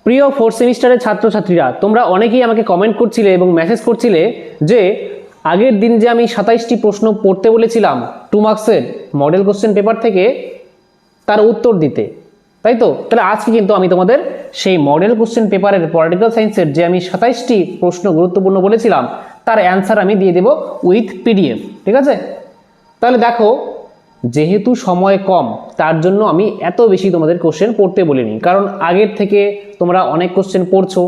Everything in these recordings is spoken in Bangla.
প্রিয় ফোর্থ সেমিস্টারের ছাত্রছাত্রীরা, তোমরা অনেকেই আমাকে কমেন্ট করছিলে এবং মেসেজ করছিলে যে আগের দিন যে আমি 27টি প্রশ্ন পড়তে বলেছিলাম 2 মার্কসের মডেল কোশ্চেন পেপার থেকে, তার উত্তর দিতে, তাই তো? তাহলে আজকে কিন্তু আমি তোমাদের সেই মডেল কোশ্চেন পেপারের পলিটিক্যাল সায়েন্সের যে আমি 27টি প্রশ্ন গুরুত্বপূর্ণ বলেছিলাম তার অ্যান্সার আমি দিয়ে দেবো উইথ পিডিএফ, ঠিক আছে? তাহলে দেখো, যেহেতু সময় কম তার জন্য আমি এত বেশি তোমাদের কোশ্চেন পড়তে বলিনি, কারণ আগের থেকে তোমরা অনেক কোশ্চেন পড়ছো।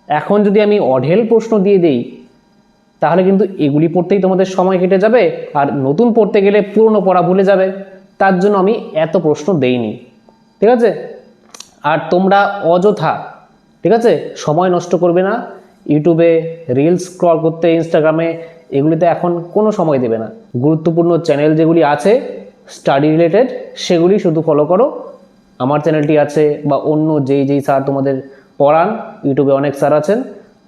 এখন যদি আমি অঢেল প্রশ্ন দিয়ে দিই তাহলে কিন্তু এগুলি পড়তেই তোমাদের সময় কেটে যাবে, আর নতুন পড়তে গেলে পুরনো পড়া ভুলে যাবে। তার জন্য আমি এত প্রশ্ন দেইনি, ঠিক আছে? আর তোমরা অযথা, ঠিক আছে, সময় নষ্ট করবে না ইউটিউবে রিলস স্ক্রল করতে, ইনস্টাগ্রামে, এগুলিতে এখন কোনো সময় দেবে না। গুরুত্বপূর্ণ চ্যানেল যেগুলি আছে স্টাডি রিলেটেড সেগুলি শুধু ফলো করো। আমার চ্যানেলটি আছে, বা অন্য যেই স্যার তোমাদের পড়ান, ইউটিউবে অনেক স্যার আছেন,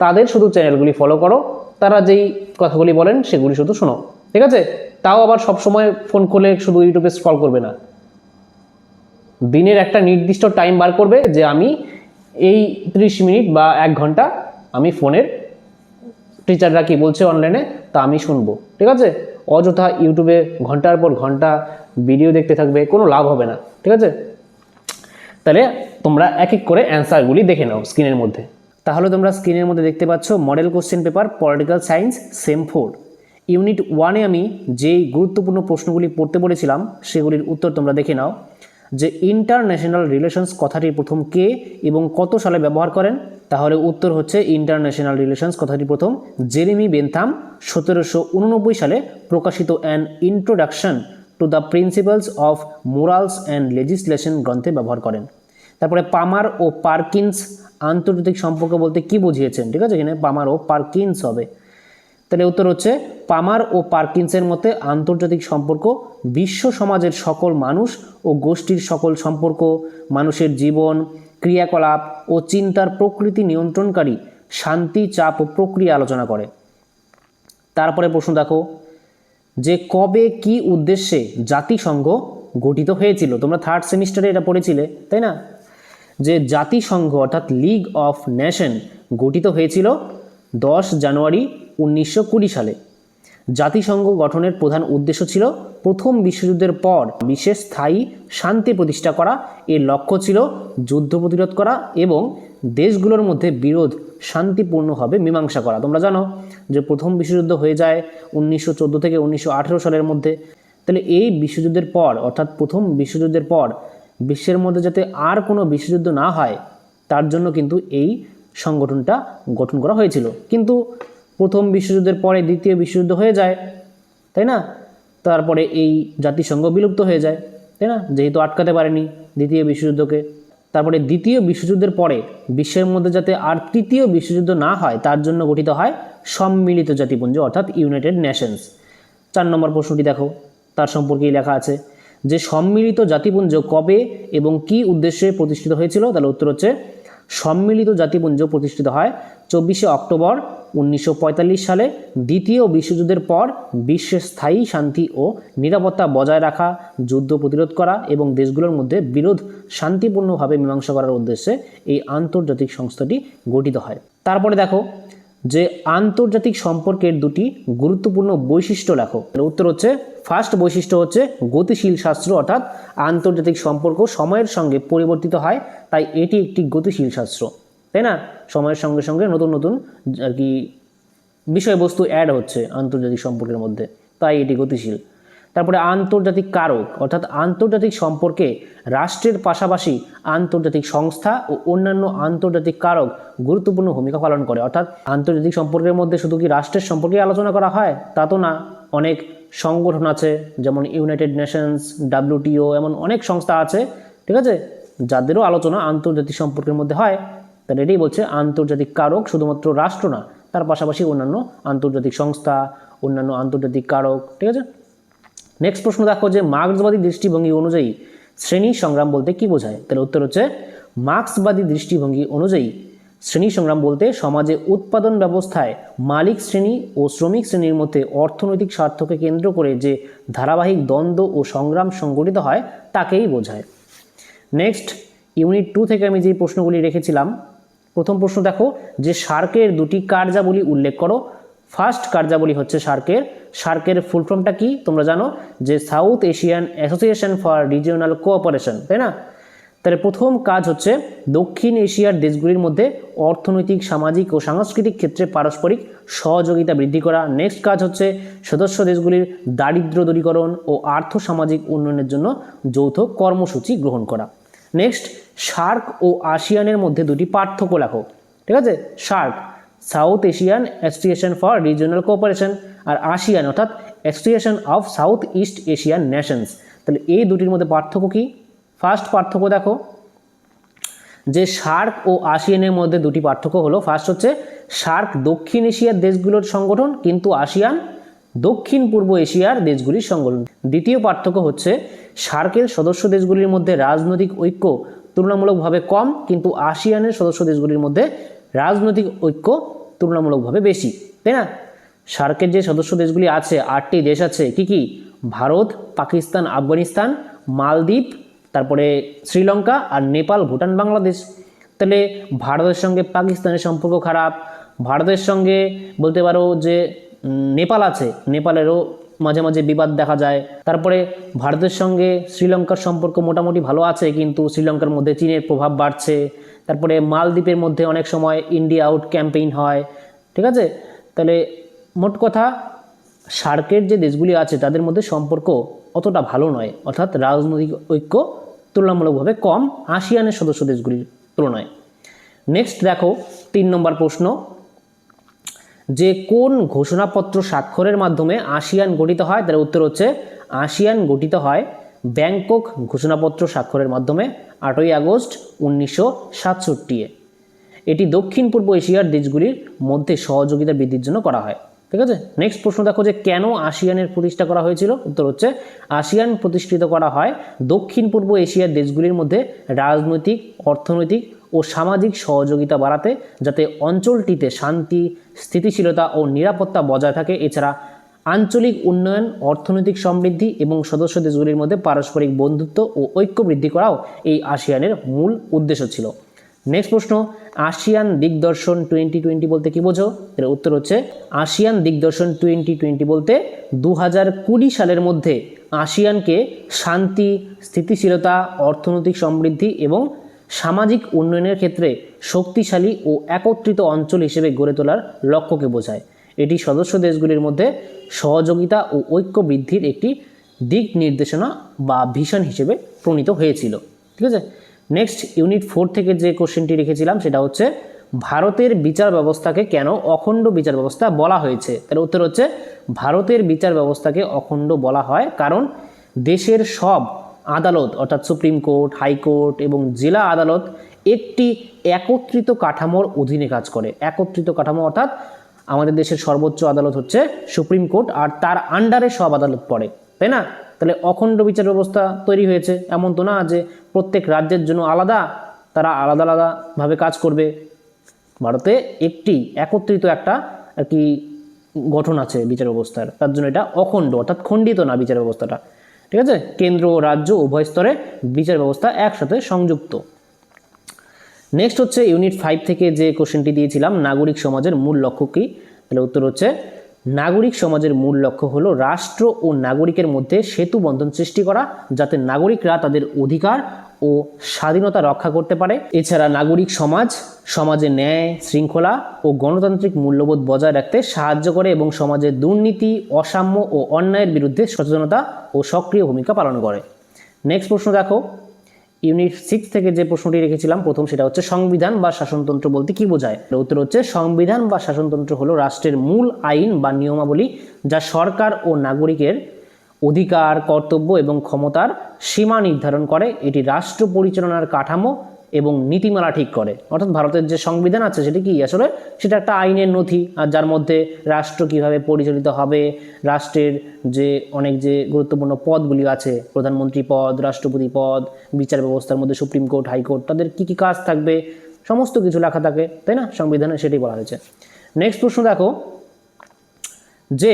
তাদের শুধু চ্যানেলগুলি ফলো করো। তারা যেই কথাগুলি বলেন সেগুলি শুধু শোনো, ঠিক আছে? তাও আবার সবসময় ফোন খুলে শুধু ইউটিউবে স্ক্রল করবে না। দিনের একটা নির্দিষ্ট টাইম বার করবে যে আমি এই 30 মিনিট বা 1 ঘন্টা আমি ফোনের টিচাররা কি বলছে অনলাইনে তা আমি শুনবো, ঠিক আছে? অযথা ইউটিউবে ঘন্টার পর ঘন্টা ভিডিও দেখতে থাকবে, কোনো লাভ হবে না, ঠিক আছে? তাহলে তোমরা এক এক করে অ্যান্সারগুলি দেখে নাও স্ক্রিনের মধ্যে। তাহলে তোমরা স্ক্রিনের মধ্যে দেখতে পাচ্ছ model question paper political science sem 4 unit 1-এ আমি যেই গুরুত্বপূর্ণ প্রশ্নগুলি পড়তে বলেছিলাম সেগুলির উত্তর তোমরা দেখে নাও। যে ইন্টারন্যাশনাল রিলেশনস কথাটি প্রথম কে এবং কত সালে ব্যবহার করেন? তাহলে উত্তর হচ্ছে ইন্টারন্যাশনাল রিলেশনস কথাটি প্রথম জেরেমি বেনথাম 1789 সালে প্রকাশিত an introduction to the principles of morals and legislation গ্রন্থে ব্যবহার করেন। তারপরে পামার ও পারকিন্স আন্তর্জাতিক সম্পর্ক বলতে কি বুঝিয়েছেন? ঠিক আছে, এখানে পামার ও পারকিন্স হবে। তাহলে উত্তর হচ্ছে পামার ও পারকিন্সের মতে আন্তর্জাতিক সম্পর্ক বিশ্ব সমাজের সকল মানুষ ও গোষ্ঠীর সকল সম্পর্ক, মানুষের জীবন, ক্রিয়াকলাপ ও চিন্তার প্রকৃতি নিয়ন্ত্রণকারী শান্তি, চাপ ও প্রক্রিয়া আলোচনা করে। তারপরে প্রশ্ন দেখো, যে কবে কি উদ্দেশ্যে জাতিসংঘ গঠিত হয়েছিল? তোমরা 3rd সেমিস্টারে এটা পড়েছিলে, তাই না? যে জাতিসংঘ অর্থাৎ লিগ অফ নেশন গঠিত হয়েছিল 10 জানুয়ারি 1920 সালে। জাতিসংঘ গঠনের প্রধান উদ্দেশ্য ছিল প্রথম বিশ্বযুদ্ধের পর বিশ্বে স্থায়ী শান্তি প্রতিষ্ঠা করা। এর লক্ষ্য ছিল যুদ্ধ প্রতিরোধ করা এবং দেশগুলোর মধ্যে বিরোধ শান্তিপূর্ণভাবে মীমাংসা করা। তোমরা জানো যে প্রথম বিশ্বযুদ্ধ হয়ে যায় 1914 থেকে 1918 সালের মধ্যে। তাহলে এই বিশ্বযুদ্ধের পর, অর্থাৎ প্রথম বিশ্বযুদ্ধের পর বিশ্বের মধ্যে যাতে আর কোনো বিশ্বযুদ্ধ না হয় তার জন্য কিন্তু এই সংগঠনটা গঠন করা হয়েছিল। কিন্তু প্রথম বিশ্বযুদ্ধের পরে দ্বিতীয় বিশ্বযুদ্ধ হয়ে যায়, তাই না? তারপরে এই জাতিসংঘ বিলুপ্ত হয়ে যায়, তাই না? যেহেতু আটকাতে পারেনি দ্বিতীয় বিশ্বযুদ্ধকে। তারপরে দ্বিতীয় বিশ্বযুদ্ধের পরে বিশ্বের মধ্যে যাতে আর তৃতীয় বিশ্বযুদ্ধ না হয় তার জন্য গঠিত হয় সম্মিলিত জাতিপুঞ্জ অর্থাৎ ইউনাইটেড নেশনস। 4 নম্বর প্রশ্নটি দেখো, তার সম্পর্কেই লেখা আছে যে সম্মিলিত জাতিপুঞ্জ কবে এবং কি উদ্দেশ্যে প্রতিষ্ঠিত হয়েছিল? তাহলে উত্তর হচ্ছে সম্মিলিত জাতিপুঞ্জ প্রতিষ্ঠিত হয় 24শে অক্টোবর 1945 সালে দ্বিতীয় বিশ্বযুদ্ধের পর বিশ্বে স্থায়ী শান্তি ও নিরাপত্তা বজায় রাখা, যুদ্ধ প্রতিরোধ করা এবং দেশগুলোর মধ্যে বিরোধ শান্তিপূর্ণভাবে মীমাংসা করার উদ্দেশ্যে এই আন্তর্জাতিক সংস্থাটি গঠিত হয়। তারপরে দেখো যে আন্তর্জাতিক সম্পর্কের দুটি গুরুত্বপূর্ণ বৈশিষ্ট্য লেখো। উত্তর হচ্ছে ফার্স্ট বৈশিষ্ট্য হচ্ছে গতিশীল শাস্ত্র, অর্থাৎ আন্তর্জাতিক সম্পর্ক সময়ের সঙ্গে পরিবর্তিত হয়, তাই এটি একটি গতিশীল শাস্ত্র, তাই না? সময়ের সঙ্গে সঙ্গে নতুন নতুন আর কি বিষয়বস্তু অ্যাড হচ্ছে আন্তর্জাতিক সম্পর্কের মধ্যে, তাই এটি গতিশীল। তারপরে আন্তর্জাতিক কারক, অর্থাৎ আন্তর্জাতিক সম্পর্কে রাষ্ট্রের পাশাপাশি আন্তর্জাতিক সংস্থা ও অন্যান্য আন্তর্জাতিক কারক গুরুত্বপূর্ণ ভূমিকা পালন করে। অর্থাৎ আন্তর্জাতিক সম্পর্কের মধ্যে শুধু কি রাষ্ট্রের সম্পর্কে আলোচনা করা হয় তা তো না, অনেক সংগঠন আছে যেমন ইউনাইটেড নেশনস, WTO, এমন অনেক সংস্থা আছে, ঠিক আছে, যাদেরও আলোচনা আন্তর্জাতিক সম্পর্কের মধ্যে হয়। তাহলে এটাই বলছে আন্তর্জাতিক কারক শুধুমাত্র রাষ্ট্র না, তার পাশাপাশি অন্যান্য আন্তর্জাতিক সংস্থা, অন্যান্য আন্তর্জাতিক কারক, ঠিক আছে। নেক্সট প্রশ্ন দেখো যে মার্ক্সবাদী দৃষ্টিভঙ্গি অনুযায়ী শ্রেণী সংগ্রাম বলতে কি বোঝায়? তাহলে উত্তর হচ্ছে মার্ক্সবাদী দৃষ্টিভঙ্গি অনুযায়ী শ্রেণী সংগ্রাম বলতে সমাজে উৎপাদন ব্যবস্থায় মালিক শ্রেণী ও শ্রমিক শ্রেণীর মধ্যে অর্থনৈতিক স্বার্থকে কেন্দ্র করে যে ধারাবাহিক দ্বন্দ্ব ও সংগ্রাম সংগঠিত হয় তাকেই বোঝায়। নেক্সট ইউনিট 2 থেকে আমি যে প্রশ্নগুলি রেখেছিলাম প্রথম প্রশ্ন দেখো যে সার্কের দুটি কার্যাবলী উল্লেখ করো। ফার্স্ট কার্যাবলী হচ্ছে সার্কের ফুল ফর্মটা কি তোমরা জানো, যে south Asian Association for Regional cooperation, তাই না? তাহলে প্রথম কাজ হচ্ছে দক্ষিণ এশিয়ার দেশগুলির মধ্যে অর্থনৈতিক, সামাজিক ও সাংস্কৃতিক ক্ষেত্রে পারস্পরিক সহযোগিতা বৃদ্ধি করা। নেক্সট কাজ হচ্ছে সদস্য দেশগুলির দারিদ্র্য দূরীকরণ ও আর্থ সামাজিক উন্নয়নের জন্য যৌথ কর্মসূচি গ্রহণ করা। নেক্সট, সার্ক ও আসিয়ানের মধ্যে দুটি পার্থক্য লেখো। ঠিক আছে, SAARC South Asian Association for Regional Cooperation, আর আসিয়ান অর্থাৎ Association of South East Asian Nations. তাহলে এই দুটির মধ্যে পার্থক্য কি? ফার্স্ট পার্থক্য দেখো যে সার্ক ও আসিয়ানের মধ্যে দুটি পার্থক্য হলো, ফার্স্ট হচ্ছে সার্ক দক্ষিণ এশিয়ার দেশগুলোর সংগঠন, কিন্তু আসিয়ান দক্ষিণ পূর্ব এশিয়ার দেশগুলির সংগঠন। দ্বিতীয় পার্থক্য হচ্ছে সার্কের সদস্য দেশগুলির মধ্যে রাজনৈতিক ঐক্য তুলনামূলকভাবে কম, কিন্তু আসিয়ানের সদস্য দেশগুলির মধ্যে রাজনৈতিক ঐক্য তুলনামূলকভাবে বেশি, তাই না? সার্কের যে সদস্য দেশগুলি আছে, 8টি দেশ আছে, কি কি? ভারত, পাকিস্তান, আফগানিস্তান, মালদ্বীপ, তারপরে শ্রীলঙ্কা, আর নেপাল, ভুটান, বাংলাদেশ। তাহলে ভারতের সঙ্গে পাকিস্তানের সম্পর্ক খারাপ, ভারতের সঙ্গে বলতে পারো যে নেপাল আছে, নেপালেরও মাঝে মাঝে বিবাদ দেখা যায়। তারপরে ভারতের সঙ্গে শ্রীলঙ্কার সম্পর্ক মোটামুটি ভালো আছে, কিন্তু শ্রীলঙ্কার মধ্যে চীনের প্রভাব বাড়ছে। তারপরে মালদ্বীপের মধ্যে অনেক সময় ইন্ডিয়া আউট ক্যাম্পেইন হয়, ঠিক আছে? তাহলে মোট কথা সার্কের যে দেশগুলি আছে তাদের মধ্যে সম্পর্ক অতটা ভালো নয়, অর্থাৎ রাজনৈতিক ঐক্য তুলনামূলকভাবে কম আসিয়ানের সদস্য দেশগুলির তুলনায়। নেক্সট দেখো 3 নম্বর প্রশ্ন, যে কোন ঘোষণাপত্র স্বাক্ষরের মাধ্যমে আসিয়ান গঠিত হয়? তার উত্তর হচ্ছে আসিয়ান গঠিত হয় ব্যাংকক ঘোষণাপত্র স্বাক্ষরের মাধ্যমে 8ই আগস্ট 1967-এ। এটি দক্ষিণ পূর্ব এশিয়ার দেশগুলির মধ্যে সহযোগিতা বৃদ্ধির জন্য করা হয়। ঠিক আছে, নেক্সট প্রশ্ন দেখো যে কেন আসিয়ানের প্রতিষ্ঠা করা হয়েছিল? উত্তর হচ্ছে আসিয়ান প্রতিষ্ঠিত করা হয় দক্ষিণ পূর্ব এশিয়ার দেশগুলির মধ্যে রাজনৈতিক, অর্থনৈতিক ও সামাজিক সহযোগিতা বাড়াতে, যাতে অঞ্চলটিতে শান্তি, স্থিতিশীলতা ও নিরাপত্তা বজায় থাকে। এছাড়া আঞ্চলিক উন্নয়ন, অর্থনৈতিক সমৃদ্ধি এবং সদস্য দেশগুলির মধ্যে পারস্পরিক বন্ধুত্ব ও ঐক্য বৃদ্ধি করাও এই আসিয়ানের মূল উদ্দেশ্য ছিল। নেক্সট প্রশ্ন, আসিয়ান দিগদর্শন 2020 বলতে কি বোঝো? এর উত্তর হচ্ছে আসিয়ান দিগদর্শন 2020 বলতে 2020 সালের মধ্যে আসিয়ানকে শান্তি, স্থিতিশীলতা, অর্থনৈতিক সমৃদ্ধি এবং সামাজিক উন্নয়নের ক্ষেত্রে শক্তিশালী ও একত্রিত অঞ্চল হিসেবে গড়ে তোলার লক্ষ্যকে বোঝায়। এটি সদস্য দেশগুলির মধ্যে সহযোগিতা ও ঐক্য বৃদ্ধির একটি দিক নির্দেশনা বা ভিশন হিসেবে প্রণীত হয়েছিল। ঠিক আছে, নেক্সট ইউনিট 4 থেকে যে কোশ্চেনটি রেখেছিলাম সেটা হচ্ছে ভারতের বিচার ব্যবস্থাকে কেন অখণ্ড বিচার ব্যবস্থা বলা হয়েছে? তার উত্তর হচ্ছে ভারতের বিচার ব্যবস্থাকে অখণ্ড বলা হয় কারণ দেশের সব আদালত অর্থাৎ সুপ্রিম কোর্ট, হাইকোর্ট এবং জেলা আদালত একটি একত্রিত কাঠামোর অধীনে কাজ করে। একত্রিত কাঠামো অর্থাৎ আমাদের দেশের সর্বোচ্চ আদালত হচ্ছে সুপ্রিম কোর্ট, আর তার আন্ডারে সব আদালত পড়ে, তাই না? তাহলে অখণ্ড বিচার ব্যবস্থা তৈরি হয়েছে। এমন তো না যে প্রত্যেক রাজ্যের জন্য আলাদা, তারা আলাদা আলাদাভাবে কাজ করবে। ভারতে একটি একত্রিত একটা আর কি গঠন আছে বিচার ব্যবস্থার, তার জন্য এটা অখণ্ড অর্থাৎ খণ্ডিত না বিচার ব্যবস্থাটা। ঠিক আছে, কেন্দ্র ও রাজ্য উভয় স্তরে বিচার ব্যবস্থা একসাথে সংযুক্ত। নেক্সট হচ্ছে ইউনিট 5 থেকে যে কোশ্চেনটি দিয়েছিলাম, নাগরিক সমাজের মূল লক্ষ্য কী? তাহলে উত্তর হচ্ছে নাগরিক সমাজের মূল লক্ষ্য হলো রাষ্ট্র ও নাগরিকের মধ্যে সেতু বন্ধন সৃষ্টি করা, যাতে নাগরিকরা তাদের অধিকার ও স্বাধীনতা রক্ষা করতে পারে। এছাড়া নাগরিক সমাজে ন্যায়, শৃঙ্খলা ও গণতান্ত্রিক মূল্যবোধ বজায় রাখতে সাহায্য করে এবং সমাজে দুর্নীতি, অসাম্য ও অন্যায়ের বিরুদ্ধে সচেতনতা ও সক্রিয় ভূমিকা পালন করে। নেক্সট প্রশ্ন দেখো, ইউনিট 6 থেকে যে প্রশ্নটি রেখেছিলাম প্রথম, সেটা হচ্ছে সংবিধান বা শাসনতন্ত্র বলতে কি বোঝায়? উত্তর হচ্ছে সংবিধান বা শাসনতন্ত্র হলো রাষ্ট্রের মূল আইন বা নিয়মাবলী, যা সরকার ও নাগরিকের অধিকার, কর্তব্য এবং ক্ষমতার সীমা নির্ধারণ করে। এটি রাষ্ট্র পরিচালনার কাঠামো এবং নীতিমালা ঠিক করে। অর্থাৎ ভারতের যে সংবিধান আছে সেটা কি আসলে সেটা একটা আইনের নথি, আর যার মধ্যে রাষ্ট্র কিভাবে পরিচালিত হবে, রাষ্ট্রের যে অনেক যে গুরুত্বপূর্ণ পদগুলি আছে, প্রধানমন্ত্রী পদ, রাষ্ট্রপতি পদ, বিচার ব্যবস্থার মধ্যে সুপ্রিম কোর্ট, হাইকোর্ট, তাদের কি কি কাজ থাকবে সমস্ত কিছু লেখা থাকে, তাই না? সংবিধানে সেটাই বলা হয়েছে। নেক্সট প্রশ্ন দেখো যে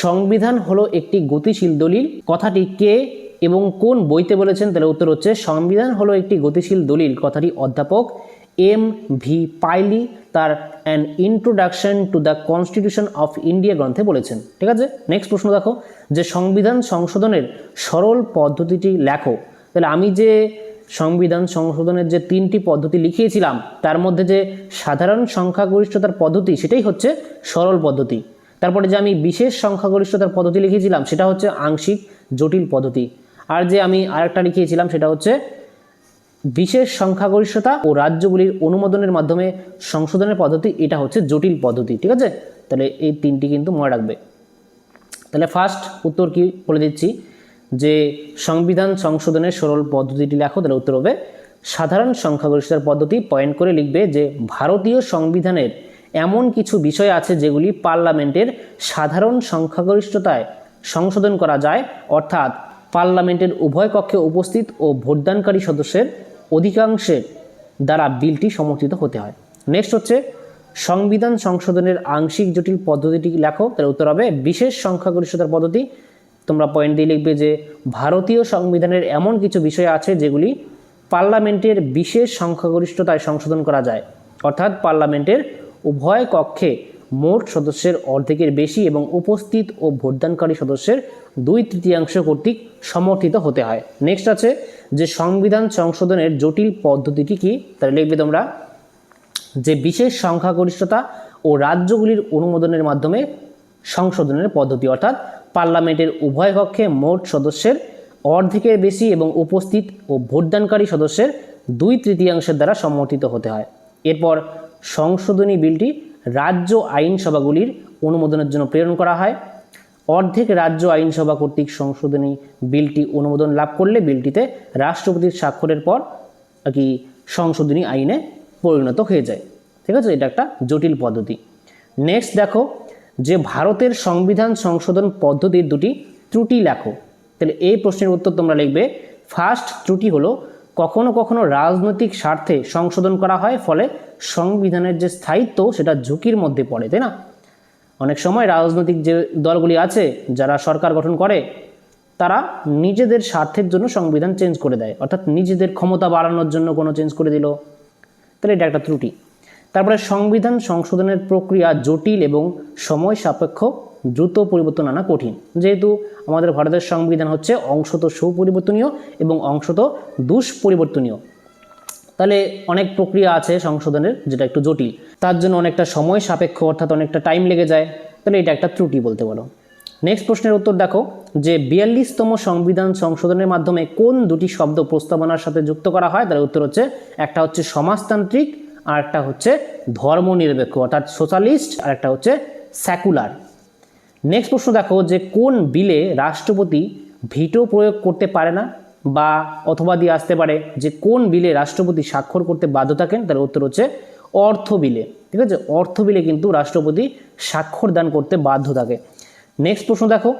সংবিধান হলো একটি গতিশীল দলিল, কথাটি কে এবং কোন বইতে বলেছেন? তাহলে উত্তর হচ্ছে সংবিধান হলো একটি গতিশীল দলিল, কথাটি অধ্যাপক M.V. পাইলি তার an introduction to the constitution of India গ্রন্থে বলেছেন। ঠিক আছে, নেক্সট প্রশ্ন দেখো যে সংবিধান সংশোধনের সরল পদ্ধতিটি লেখো। তাহলে আমি যে সংবিধান সংশোধনের যে 3টি পদ্ধতি লিখিয়েছিলাম তার মধ্যে যে সাধারণ সংখ্যাগরিষ্ঠতার পদ্ধতি সেটাই হচ্ছে সরল পদ্ধতি। তারপরে যে আমি বিশেষ সংখ্যাগরিষ্ঠতার পদ্ধতি লিখিয়েছিলাম সেটা হচ্ছে আংশিক জটিল পদ্ধতি। আর যে আমি আরেকটা লিখিয়েছিলাম সেটা হচ্ছে বিশেষ সংখ্যাগরিষ্ঠতা ও রাজ্যগুলির অনুমোদনের মাধ্যমে সংশোধনের পদ্ধতি, এটা হচ্ছে জটিল পদ্ধতি। ঠিক আছে, তাহলে এই 3টি কিন্তু মনে রাখবে। তাহলে ফার্স্ট উত্তর কি বলে দিচ্ছি যে সংবিধান সংশোধনের সরল পদ্ধতিটি লেখো। তাহলে উত্তর হবে সাধারণ সংখ্যাগরিষ্ঠতার পদ্ধতি। পয়েন্ট করে লিখবে যে ভারতীয় সংবিধানের এমন কিছু বিষয় আছে যেগুলি পার্লামেন্টের সাধারণ সংখ্যাগরিষ্ঠতায় সংশোধন করা যায়, অর্থাৎ পার্লামেন্টের উভয় কক্ষে উপস্থিত ও ভোটদানকারী সদস্যের অধিকাংশের দ্বারা বিলটি সমর্থিত হতে হয়। নেক্সট হচ্ছে সংবিধান সংশোধনের আংশিক জটিল পদ্ধতিটি লেখো। তাহলে উত্তর হবে বিশেষ সংখ্যাগরিষ্ঠতার পদ্ধতি। তোমরা পয়েন্ট দিয়ে লিখবে যে ভারতীয় সংবিধানের এমন কিছু বিষয় আছে যেগুলি পার্লামেন্টের বিশেষ সংখ্যাগরিষ্ঠতায় সংশোধন করা যায়, অর্থাৎ পার্লামেন্টের উভয় কক্ষে মোট সদস্যের অর্ধেকের বেশি এবং উপস্থিত ও ভোটদানকারী সদস্যের 2/3 কর্তৃক সমর্থিত হতে হয়। নেক্সট আছে যে সংবিধান সংশোধনের জটিল পদ্ধতিটি কি। তাহলে লিখবে তোমরা যে বিশেষ সংখ্যাগরিষ্ঠতা ও রাজ্যগুলির অনুমোদনের মাধ্যমে সংশোধনের পদ্ধতি, অর্থাৎ পার্লামেন্টের উভয় কক্ষে মোট সদস্যের অর্ধেকের বেশি এবং উপস্থিত ও ভোটদানকারী সদস্যের 2/3 দ্বারা সমর্থিত হতে হয়। এরপর সংশোধনী বিলটি রাজ্য আইনসভাগুলির অনুমোদনের জন্য প্রেরণ করা হয়। অর্ধেক রাজ্য আইনসভা কর্তৃক সংশোধনী বিলটি অনুমোদন লাভ করলে বিলটিতে রাষ্ট্রপতির স্বাক্ষরের পর আর কি সংশোধনী আইনে পরিণত হয়ে যায়। ঠিক আছে, এটা একটা জটিল পদ্ধতি। নেক্সট দেখো যে ভারতের সংবিধান সংশোধন পদ্ধতির 2টি ত্রুটি লেখো। তাহলে এই প্রশ্নের উত্তর তোমরা লিখবে ফার্স্ট ত্রুটি হলো কখনো কখনো রাজনৈতিক স্বার্থে সংশোধন করা হয়, ফলে সংবিধানের যে স্থায়িত্ব সেটা ঝুঁকির মধ্যে পড়ে, তাই না? অনেক সময় রাজনৈতিক যে দলগুলি আছে যারা সরকার গঠন করে তারা নিজেদের স্বার্থের জন্য সংবিধান চেঞ্জ করে দেয়, অর্থাৎ নিজেদের ক্ষমতা বাড়ানোর জন্য কোনো চেঞ্জ করে দিল, তাহলে এটা একটা ত্রুটি। তারপরে সংবিধান সংশোধনের প্রক্রিয়া জটিল এবং সময় সাপেক্ষ, দ্রুত পরিবর্তন আনা কঠিন। যেহেতু আমাদের ভারতের সংবিধান হচ্ছে অংশত সুপরিবর্তনীয় এবং অংশত দুষ্পরিবর্তনীয়, তাহলে অনেক প্রক্রিয়া আছে সংশোধনের যেটা একটু জটিল, তার জন্য অনেকটা সময় সাপেক্ষ, অর্থাৎ অনেকটা টাইম লেগে যায়, তাহলে এটা একটা ত্রুটি বলতে পারো। নেক্সট প্রশ্নের উত্তর দেখো যে 42তম সংবিধান সংশোধনের মাধ্যমে কোন 2টি শব্দ প্রস্তাবনার সাথে যুক্ত করা হয়। তার উত্তর হচ্ছে একটা হচ্ছে সমাজতান্ত্রিক আর একটা হচ্ছে ধর্মনিরপেক্ষ, অর্থাৎ সোশ্যালিস্ট, আর একটা হচ্ছে সেকুলার। নেক্সট প্রশ্ন দেখো যে কোন বিলে রাষ্ট্রপতি ভিটো প্রয়োগ করতে পারে না, বা অথবা দিয়ে আসতে পারে যে কোন বিলে রাষ্ট্রপতি স্বাক্ষর করতে বাধ্য থাকেন। তার উত্তর হচ্ছে অর্থ বিলে। ঠিক আছে, অর্থ বিলে কিন্তু রাষ্ট্রপতি স্বাক্ষর দান করতে বাধ্য থাকে। নেক্সট প্রশ্ন দেখো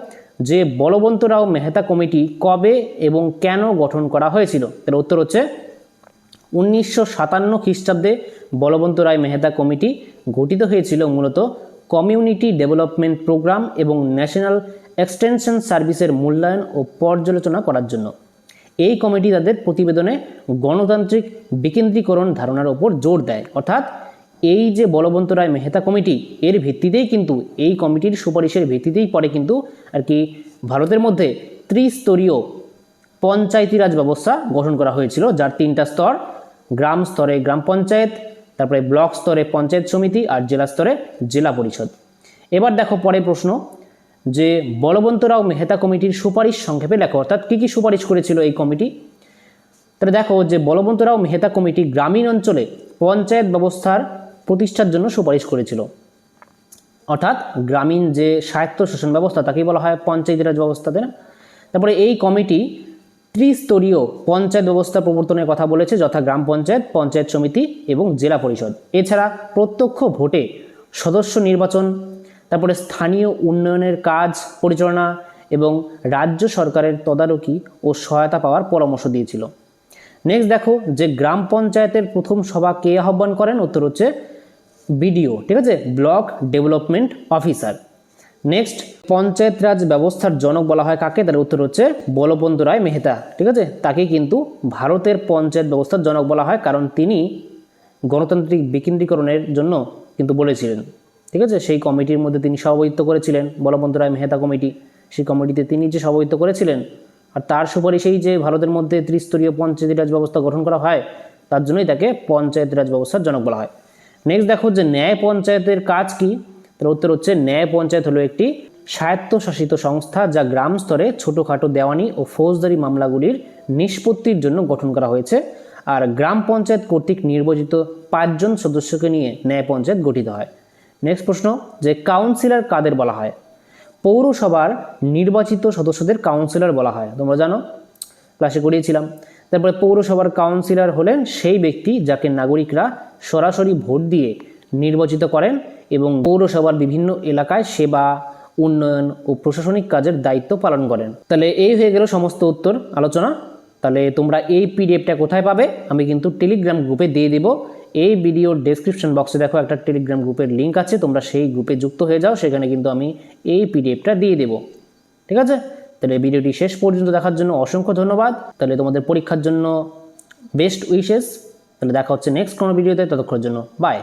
যে বলবন্তরাও মেহতা কমিটি কবে এবং কেন গঠন করা হয়েছিল। তার উত্তর হচ্ছে 1957 খ্রিস্টাব্দে বলবন্ত রায় মেহতা কমিটি গঠিত হয়েছিল মূলত কমিউনিটি ডেভেলপমেন্ট প্রোগ্রাম এবং ন্যাশনাল এক্সটেনশন সার্ভিসের মূল্যায়ন ও পর্যালোচনা করার জন্য। এই কমিটি তাদের প্রতিবেদনে গণতান্ত্রিক বিকেন্দ্রীকরণ ধারণার ওপর জোর দেয়, অর্থাৎ এই যে বলবন্ত রায় মেহতা কমিটি এর ভিত্তিতেই কিন্তু, এই কমিটির সুপারিশের ভিত্তিতেই পরে কিন্তু আর কি ভারতের মধ্যে ত্রিস্তরীয় পঞ্চায়েতি রাজ ব্যবস্থা গঠন করা হয়েছিল, যার 3টা স্তর, গ্রাম স্তরে গ্রাম পঞ্চায়েত, তারপরে ব্লক স্তরে পঞ্চায়েত সমিতি, আর জেলা স্তরে জেলা পরিষদ। এবার দেখো পরে প্রশ্ন যে বলবন্তরাও মেহতা কমিটির সুপারিশ সংক্ষেপে লেখো, অর্থাৎ কী কী সুপারিশ করেছিল এই কমিটি। তাহলে দেখো যে বলবন্তরাও মেহতা কমিটি গ্রামীণ অঞ্চলে পঞ্চায়েত ব্যবস্থার প্রতিষ্ঠার জন্য সুপারিশ করেছিল, অর্থাৎ গ্রামীণ যে স্বায়ত্তশাসন ব্যবস্থা তাকেই বলা হয় পঞ্চায়েতি রাজ ব্যবস্থা, তাই না? তারপরে এই কমিটি ত্রিস্তরীয় পঞ্চায়েত ব্যবস্থা প্রবর্তনের কথা বলেছে, যথা গ্রাম পঞ্চায়েত, পঞ্চায়েত সমিতি এবং জেলা পরিষদ। এছাড়া প্রত্যক্ষ ভোটে সদস্য নির্বাচন, তারপরে স্থানীয় উন্নয়নের কাজ পরিচালনা এবং রাজ্য সরকারের তদারকি ও সহায়তা পাওয়ার পরামর্শ দিয়েছিল। নেক্সট দেখো যে গ্রাম পঞ্চায়েতের প্রথম সভা কে আহ্বান করেন। উত্তর হচ্ছে বিডিও, ঠিক আছে, block development officer. Next panchayat raj ব্যবস্থার জনক বলা হয় কাকে। তার উত্তর হচ্ছে বলবন্ত রায় মেহতা, ঠিক আছে, তাকে কিন্তু ভারতের পঞ্চায়েত ব্যবস্থার জনক বলা হয়, কারণ তিনি গণতান্ত্রিক বিকেন্দ্রীকরণের জন্য কিন্তু বলেছিলেন। ঠিক আছে, সেই কমিটির মধ্যে তিনি সভাপতিত্ব করেছিলেন, বলবন্ত রায় মেহতা কমিটি, সেই কমিটিতে তিনি যে সভাপতিত্ব করেছিলেন, আর তার সুপারিশেই যে ভারতের মধ্যে ত্রিস্তরীয় পঞ্চায়েতি রাজ ব্যবস্থা গঠন করা হয়, তার জন্যই তাকে পঞ্চায়েত রাজ ব্যবস্থার জনক বলা হয়। নেক্সট দেখো যে ন্যায় পঞ্চায়েতের কাজ কি। তার উত্তর হচ্ছে ন্যায় পঞ্চায়েত হলো একটি স্বায়ত্তশাসিত সংস্থা যা গ্রাম স্তরে ছোটোখাটো দেওয়ানি ও ফৌজদারি মামলাগুলির নিষ্পত্তির জন্য গঠন করা হয়েছে। আর গ্রাম পঞ্চায়েত কর্তৃক নির্বাচিত 5 জন সদস্যকে নিয়ে ন্যায় পঞ্চায়েত গঠিত হয়। নেক্সট প্রশ্ন যে কাউন্সিলর কাদের বলা হয়? পৌরসভার নির্বাচিত সদস্যদের কাউন্সিলর বলা হয়, তোমরা জানো, ক্লাসে করিয়েছিলাম। তারপরে পৌরসভার কাউন্সিলর হলেন সেই ব্যক্তি যাকে নাগরিকরা সরাসরি ভোট দিয়ে নির্বাচিত করেন এবং পৌরসভার বিভিন্ন এলাকায় সেবা, উন্নয়ন ও প্রশাসনিক কাজের দায়িত্ব পালন করেন। তাহলে এই হয়ে গেল সমস্ত উত্তর আলোচনা। তাহলে তোমরা এই পিডিএফটা কোথায় পাবে? আমি কিন্তু টেলিগ্রাম গ্রুপে দিয়ে দেবো। এই ভিডিওর ডেসক্রিপশন বক্সে দেখো একটা টেলিগ্রাম গ্রুপের লিঙ্ক আছে, তোমরা সেই গ্রুপে যুক্ত হয়ে যাও, সেখানে কিন্তু আমি এই পিডিএফটা দিয়ে দেবো। ঠিক আছে, তাহলে ভিডিওটি শেষ পর্যন্ত দেখার জন্য অসংখ্য ধন্যবাদ। তাহলে তোমাদের পরীক্ষার জন্য বেস্ট উইশেস। তাহলে দেখা হচ্ছে নেক্সট কোনো ভিডিওতে, ততক্ষণের জন্য বাই।